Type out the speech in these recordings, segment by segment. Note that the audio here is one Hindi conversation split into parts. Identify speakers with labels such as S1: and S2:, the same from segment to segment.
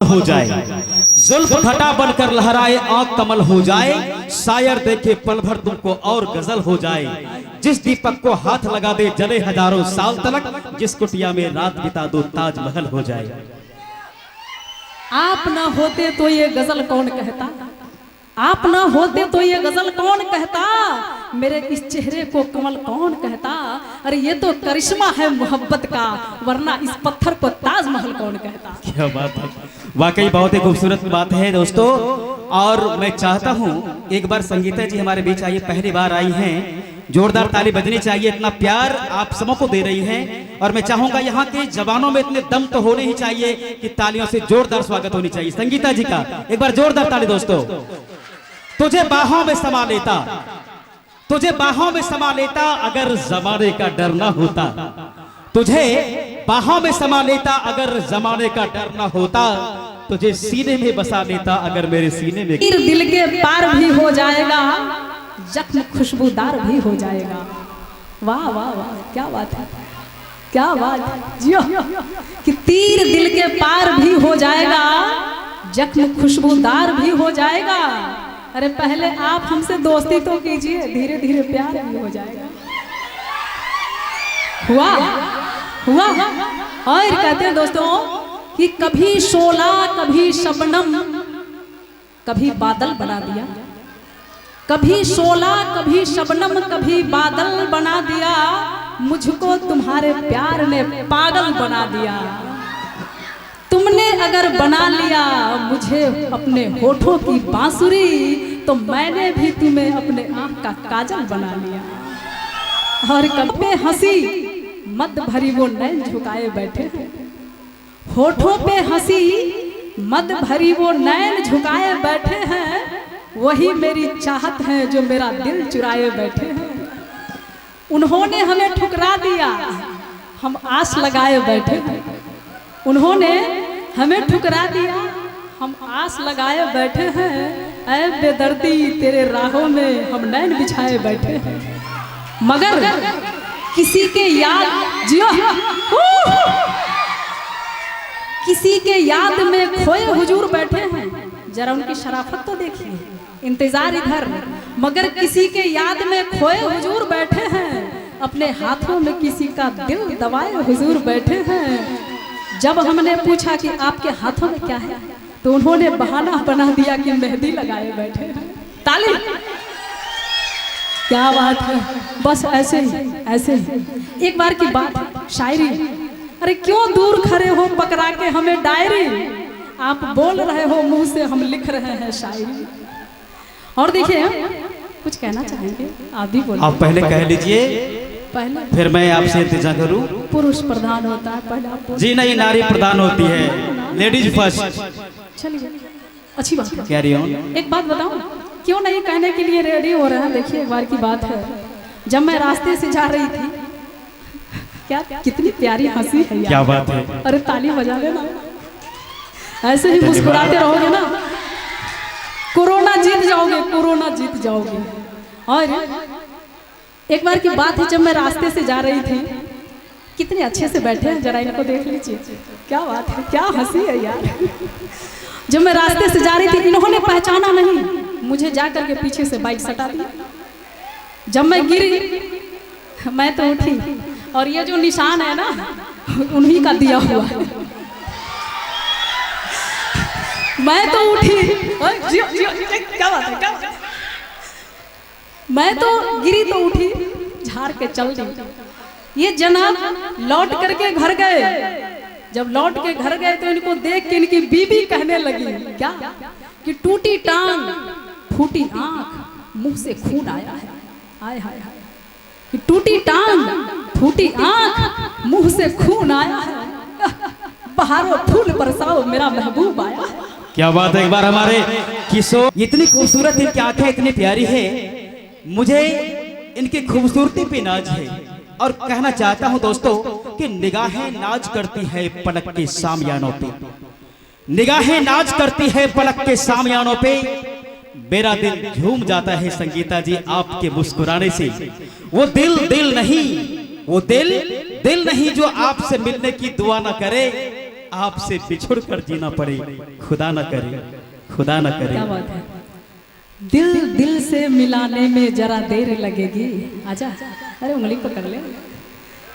S1: हो जाए, जुल्फ घटा बनकर लहराए आंख कमल हो जाए, शायर देखे पल भर तुमको और गजल हो जाए, जिस दीपक को हाथ लगा दे जले हजारों साल तलक, जिस कुटिया में रात बिता दो ताजमहल हो जाए।
S2: आप ना होते तो ये गजल कौन कहता, आप ना होते तो ये गजल कौन कहता, मेरे इस चेहरे को कमल कौन कहता, अरे ये तो करिश्मा है मोहब्बत का, वरना इस पत्थर को ताजमहल कौन कहता।
S1: क्या बात है, वाकई बहुत ही खूबसूरत बात है दोस्तों। और मैं चाहता हूँ एक बार संगीता जी हमारे बीच आइए, पहली बार आई हैं, जोरदार ताली बजनी चाहिए, इतना प्यार आप सबको दे रही हैं। और मैं चाहूंगा यहाँ के जवानों में इतने दम तो होने ही चाहिए कि तालियों से जोरदार स्वागत होनी चाहिए संगीता जी का। एक बार जोरदार ताली दोस्तों। तुझे बाहों में समा लेता, तुझे बाहों में समा लेता अगर जमाने का डर ना होता, तुझे बाहों में समा लेता अगर जमाने का डर ना होता, तुझे सीने में बसा लेता अगर मेरे सीने में।
S2: दिल के पार भी हो जाएगा, जख्म खुशबूदार भी हो जाएगा। वाह वाह वाह, क्या बात है, क्या बात है जियो, कि तीर दिल के पार भी हो जाएगा, जख्म खुशबूदार भी हो जाएगा। अरे पहले आप हमसे दोस्ती तो कीजिए, धीरे धीरे प्यार भी हो जाएगा। हुआ हुआ। और कहते हैं दोस्तों कि कभी शोला कभी शबनम, कभी बादल बना दिया, कभी शोला कभी शबनम कभी बादल बना दिया, मुझको तुम्हारे प्यार ने पागल बना दिया। तुमने अगर बना लिया मुझे अपने होठों की बांसुरी, तो मैंने भी तुम्हें अपने आँख का काजल बना लिया। और कब पे हंसी मद भरी वो नैन झुकाए बैठे हैं, होठों पे हंसी मद भरी वो नैन झुकाए बैठे हैं, वही मेरी चाहत है जो मेरा दिल चुराए बैठे हैं। उन्होंने हमें ठुकरा दिया, हम आस लगाए बैठे हैं। उन्होंने हमें ठुकरा दिया, हम आस लगाए बैठे हैं। ऐ बेदर्दी तेरे राहों में हम नैन बिछाए बैठे हैं। मगर किसी के याद जियो, किसी के याद में खोए हुजूर बैठे हैं। जरा उनकी शराफत तो देखिए, इंतजार इधर, मगर किसी के याद में खोए हुजूर बैठे हैं, अपने हाथों में किसी का दिल दबाए हुजूर बैठे हैं। जब हमने पूछा कि आपके हाथों में क्या है, तो उन्होंने बहाना बना दिया कि मेहंदी लगाए बैठे हैं। ताली, क्या बात है, बस ऐसे ही ऐसे ही। एक बार की बात, शायरी, अरे क्यों दूर खड़े हो पकड़ा के हमें डायरी, आप बोल रहे हो मुंह से हम लिख रहे हैं शायरी। और देखिए कुछ कहना चाहेंगे आप भी बोलिए।
S1: आप पहले कह लीजिए,
S2: पहले
S1: फिर मैं आपसे इंतजार करूं।
S2: पुरुष प्रधान होता है पहले आप
S1: जी नहीं, नारी प्रधान होती है, लेडीज फर्स्ट।
S2: चलिए अच्छी बात है।
S1: Carry on.
S2: एक बात बताऊं, क्यों नहीं कहने के लिए रेडी हो रहे हैं। देखिए एक बार की बात है, जब मैं रास्ते से जा रही थी, क्या कितनी प्यारी हंसी है यार,
S1: क्या बात है।
S2: अरे ताली बजा लेना, ऐसे ही मुस्कुराते रहोगे ना, कोरोना जीत जाओगे, कोरोना जीत जाओगे। और एक बार की बात है, जब मैं रास्ते से जा रही थी, कितने अच्छे से बैठे हैं, जरा इनको देख लीजिए, क्या बात है, क्या हंसी है यार। जब मैं रास्ते से जा रही थी, इन्होंने पहचाना नहीं, मुझे जाकर के पीछे से बाइक सटा दिया। जब मैं गिरी, मैं तो उठी, और ये जो निशान है ना, उन्हीं का दिया हुआ है। मैं तो उठी, क्या बात है, क्या बात है? मैं तो गिरी तो उठी, झाड़ के चल दी। ये जनाब लौट करके घर गए। जब लौट के घर गए तो इनको देख के इनकी बीबी कहने लगी क्या, कि टूटी टांग फूटी आंख मुंह से खून आया है। आय हाय हाय, कि टूटी टांग फूटी आंख मुंह से खून आया है, बहारो फूल बरसाओ मेरा महबूब आया है।
S1: क्या बात है। एक बार हमारे किशोर, इतनी खूबसूरत इनकी आंखें इतनी प्यारी है, मुझे इनकी खूबसूरती पे नाज है। और कहना चाहता हूं दोस्तों कि निगाहें नाज करती है पलक के सामयानों पे, निगाहें नाज करती है पलक के सामयानों पे, मेरा दिल झूम जाता है संगीता जी आपके मुस्कुराने से। वो दिल नहीं, वो दिल नहीं जो आपसे मिलने की दुआ ना करे, आपसे बिछुड़ कर जीना पड़े, खुदा न करे, खुदा न करे।
S2: क्या बात है। दिल दिल से मिलाने में जरा देर लगेगी, आजा, अरे उंगली पकड़ ले,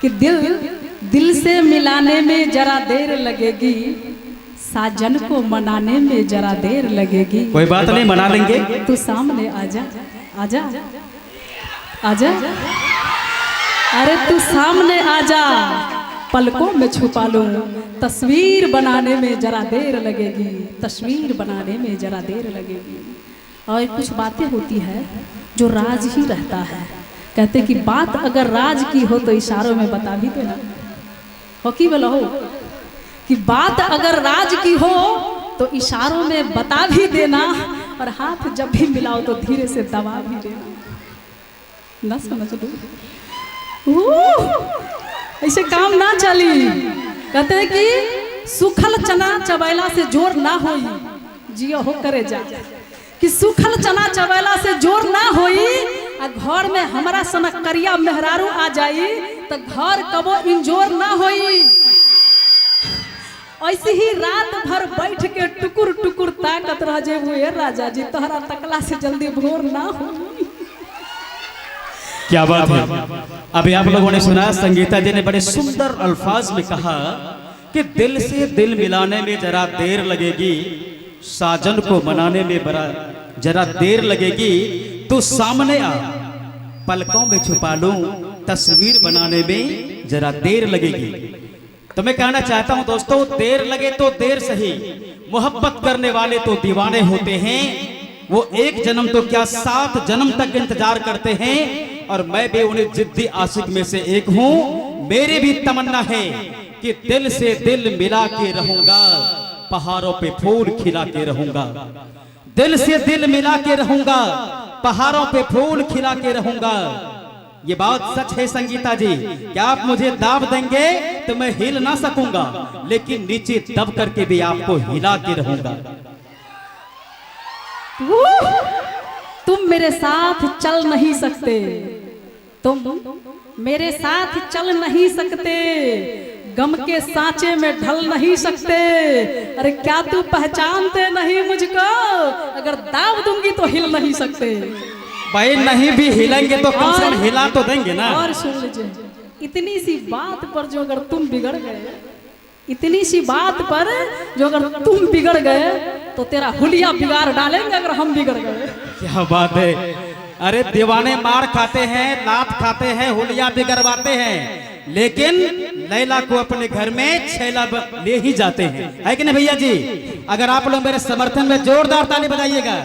S2: कि दिल दिल से मिलाने में जरा देर लगेगी, साजन को मनाने में जरा देर लगेगी।
S1: कोई बात नहीं, मना लेंगे।
S2: तू सामने आजा, आजा, आजा, अरे तू सामने आजा, पलकों में छुपा लूं, तस्वीर बनाने में जरा देर लगेगी, तस्वीर बनाने में जरा देर लगेगी। और कुछ बातें होती है जो राज ही रहता है। कहते कि बात अगर राज की हो तो इशारों में बता भी देना, हो कि बोला हो, कि बात अगर राज की हो तो इशारों में बता भी देना, और हाथ जब भी मिलाओ तो धीरे से दबा भी देना। ना समझ लो, ऐसे काम ना चली। कहते हैं कि सूखल चना चबैला से जोर ना होई, जियो हो करे जा, कि सूखल चना चबैला से जोर ना होई, आ घर में हमारा सनक करिया मेहरारू आ जाई तो घर कबो इंजोर ना होई। ऐसे ही रात भर बैठ के टुकुर टुकुर ताकत रह जे राजा जी, तोहरा तकला से जल्दी भोर ना हो।
S1: क्या बात है। अभी आप लोगों ने सुना, संगीता जी ने बड़े सुंदर अल्फाज में कहा कि दिल से दिल मिलाने में जरा देर लगेगी, साजन को मनाने में बड़ा जरा देर लगेगी, तो सामने आ, पलकों में छुपा लूं, तस्वीर बनाने में जरा देर लगेगी। तो मैं कहना चाहता हूं दोस्तों, देर लगे तो देर सही, मोहब्बत करने वाले तो दीवाने होते हैं, वो एक जन्म तो क्या 7 जन्म तक इंतजार करते हैं। और मैं भी उन्हें जिद्दी आशिक में से एक हूं। मेरी भी तमन्ना है कि दिल से दिल मिला के रहूंगा, पहाड़ों पे फूल खिला के रहूंगा, दिल से दिल मिला के रहूंगा, पहाड़ों पे फूल खिला के रहूंगा। ये बात सच है संगीता जी, क्या आप मुझे दाब देंगे तो मैं हिल ना सकूंगा, लेकिन नीचे दब करके भी आपको हिला के रहूंगा।
S2: तुम मेरे साथ चल नहीं सकते, तुम मेरे साथ चल नहीं सकते, गम के सांचे में ढल नहीं सकते। अरे क्या तू पहचानते नहीं मुझको, अगर दाब दूंगी तो हिल नहीं सकते।
S1: भाई नहीं भी हिलेंगे तो कम से कम हिला तो देंगे ना।
S2: और सुन लीजिए, इतनी सी बात पर जो अगर तुम बिगड़ गए, इतनी सी बात पर जो अगर तुम बिगड़ गए तो तेरा हुलिया बिगाड़ डालेंगे अगर हम बिगड़ गए। क्या
S1: बात है। अरे दीवाने मार खाते हैं, लात खाते हैं, हुलिया बिगड़वाते हैं, लेकिन लैला को अपने घर में छैला ले ही जाते हैं, है कि नहीं भैया जी। अगर आप लोग मेरे समर्थन में जोरदार ताली बजाइएगा,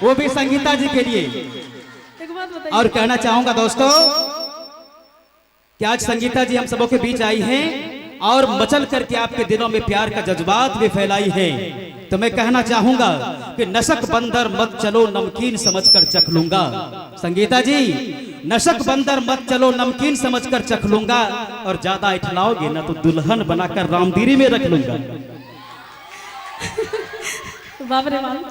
S1: वो भी संगीता जी के लिए।
S2: एक बात बताइए,
S1: और कहना चाहूंगा दोस्तों कि आज संगीता जी हम सबों के बीच आई हैं और मचल करके आपके दिलों में प्यार का जज्बात भी फैलाई है। तो मैं कहना चाहूंगा कि नशक बंदर मत चलो, नमकीन समझकर चख लूंगा। संगीता जी, नशक बंदर मत चलो, नमकीन समझकर चख लूंगा, और ज्यादा इठलाओगे ना तो दुल्हन बनाकर रामदीरी में रख लूंगा।
S2: बाप रे बाप।